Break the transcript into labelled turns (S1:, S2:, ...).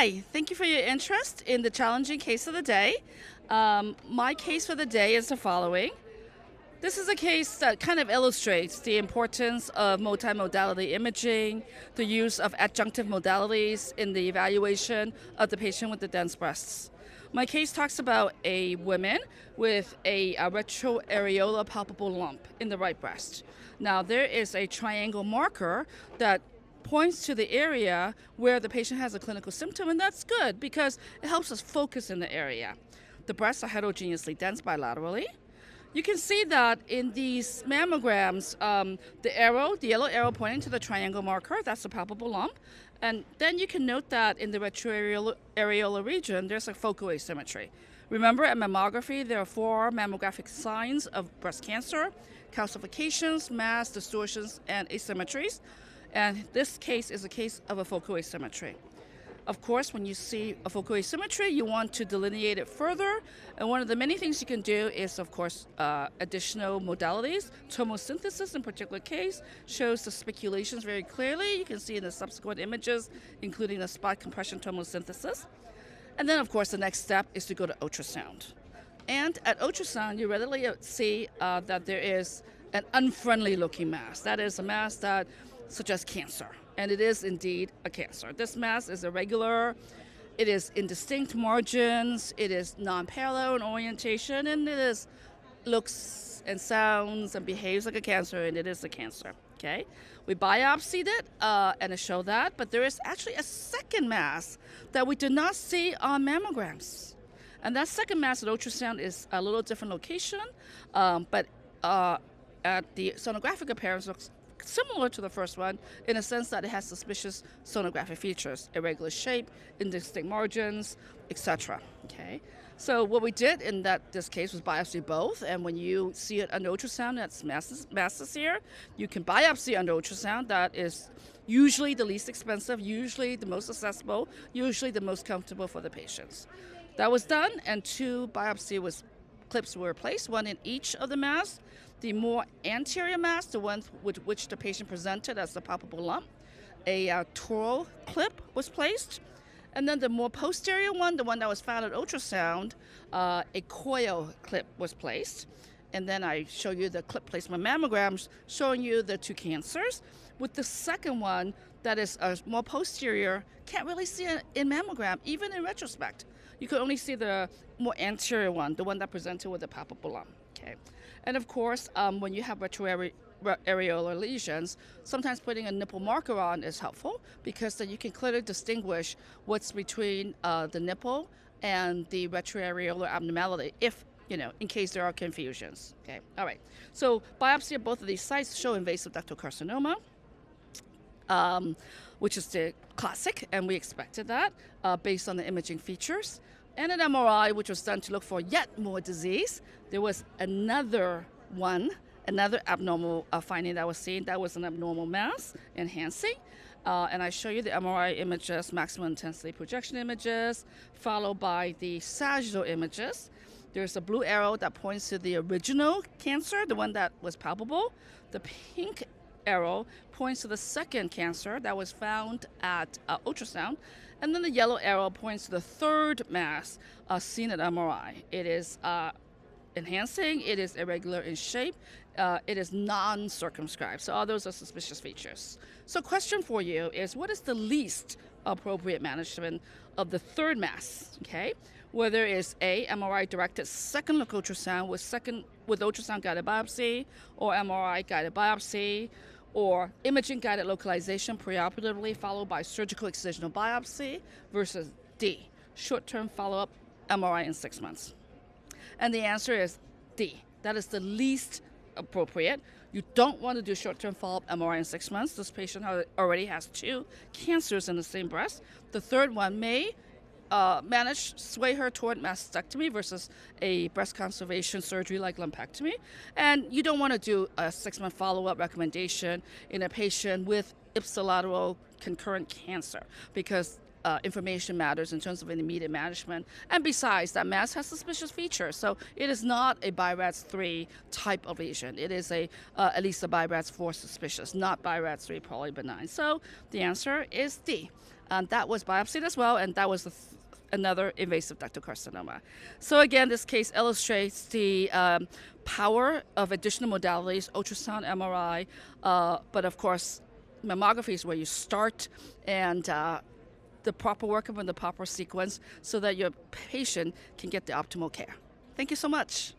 S1: Hi, thank you for your interest in the challenging case of the day. My case for the day is the following. This is a case that kind of illustrates the importance of multimodality imaging, the use of adjunctive modalities in the evaluation of the patient with the dense breasts. My case talks about a woman with a retroareolar palpable lump in the right breast. Now, there is a triangle marker that points to the area where the patient has a clinical symptom, and that's good because it helps us focus in the area. The breasts are heterogeneously dense bilaterally. You can see that in these mammograms, the yellow arrow pointing to the triangle marker, that's a palpable lump. And then you can note that in the retroareolar region, there's a focal asymmetry. Remember, at mammography, there are 4 mammographic signs of breast cancer: calcifications, mass, distortions, and asymmetries. And this case is a case of a focal asymmetry. Of course, when you see a focal asymmetry, you want to delineate it further. And one of the many things you can do is, of course, additional modalities. Tomosynthesis, in particular case, shows the spiculations very clearly. You can see in the subsequent images, including the spot compression tomosynthesis. And then, of course, the next step is to go to ultrasound. And at ultrasound, you readily see that there is an unfriendly looking mass. That is a mass that suggests cancer. And it is indeed a cancer. This mass is irregular, it is indistinct margins, it is non-parallel in orientation, and looks and sounds and behaves like a cancer, and it is a cancer. Okay, we biopsied it and it showed that, but there is actually a second mass that we did not see on mammograms. And that second mass at ultrasound is a little different location, but at the sonographic appearance looks similar to the first one in a sense that it has suspicious sonographic features: irregular shape, indistinct margins, etc. Okay, so what we did in this case was biopsy both, and when you see it under ultrasound, that's masses here. You can biopsy under ultrasound. That is usually the least expensive, usually the most accessible, usually the most comfortable for the patients. That was done, and 2 biopsy clips were placed, one in each of the mass. The more anterior mass, the one with which the patient presented as a palpable lump, a toral clip was placed. And then the more posterior one, the one that was found at ultrasound, a coil clip was placed. And then I show you the clip placement mammograms showing you the 2 cancers. With the second one that is more posterior, can't really see it in mammogram, even in retrospect. You could only see the more anterior one, the one that presented with the palpable lump. Okay. And of course, when you have retroareolar lesions, sometimes putting a nipple marker on is helpful because then you can clearly distinguish what's between the nipple and the retroareolar abnormality, if, in case there are confusions. Okay, all right. So biopsy of both of these sites show invasive ductal carcinoma, which is the classic, and we expected that based on the imaging features. And an MRI, which was done to look for yet more disease. There was another abnormal finding that was seen. That was an abnormal mass enhancing. And I show you the MRI images, maximum intensity projection images, followed by the sagittal images. There's a blue arrow that points to the original cancer, the one that was palpable. The pink arrow points to the second cancer that was found at ultrasound. And then the yellow arrow points to the third mass seen at MRI. It is enhancing, it is irregular in shape, it is non-circumscribed. So all those are suspicious features. So question for you is, what is the least appropriate management of the third mass? Okay, whether it's a MRI-directed second look ultrasound with ultrasound-guided biopsy, or MRI-guided biopsy, or imaging-guided localization preoperatively followed by surgical excisional biopsy, versus D, short-term follow-up MRI in 6 months. And the answer is D. That is the least appropriate. You don't want to do short-term follow-up MRI in 6 months. This patient already has 2 cancers in the same breast. The third one may sway her toward mastectomy versus a breast conservation surgery like lumpectomy. And you don't want to do a 6-month follow-up recommendation in a patient with ipsilateral concurrent cancer, because information matters in terms of an immediate management. And besides, that mass has suspicious features. So it is not a BI-RADS3 type of lesion. It is at least a BI-RADS4 suspicious, not BI-RADS3 probably benign. So the answer is D. That was biopsied as well, and that was another invasive ductal carcinoma. So again, this case illustrates the power of additional modalities, ultrasound, MRI, but of course, mammography is where you start, and the proper workup and the proper sequence so that your patient can get the optimal care. Thank you so much.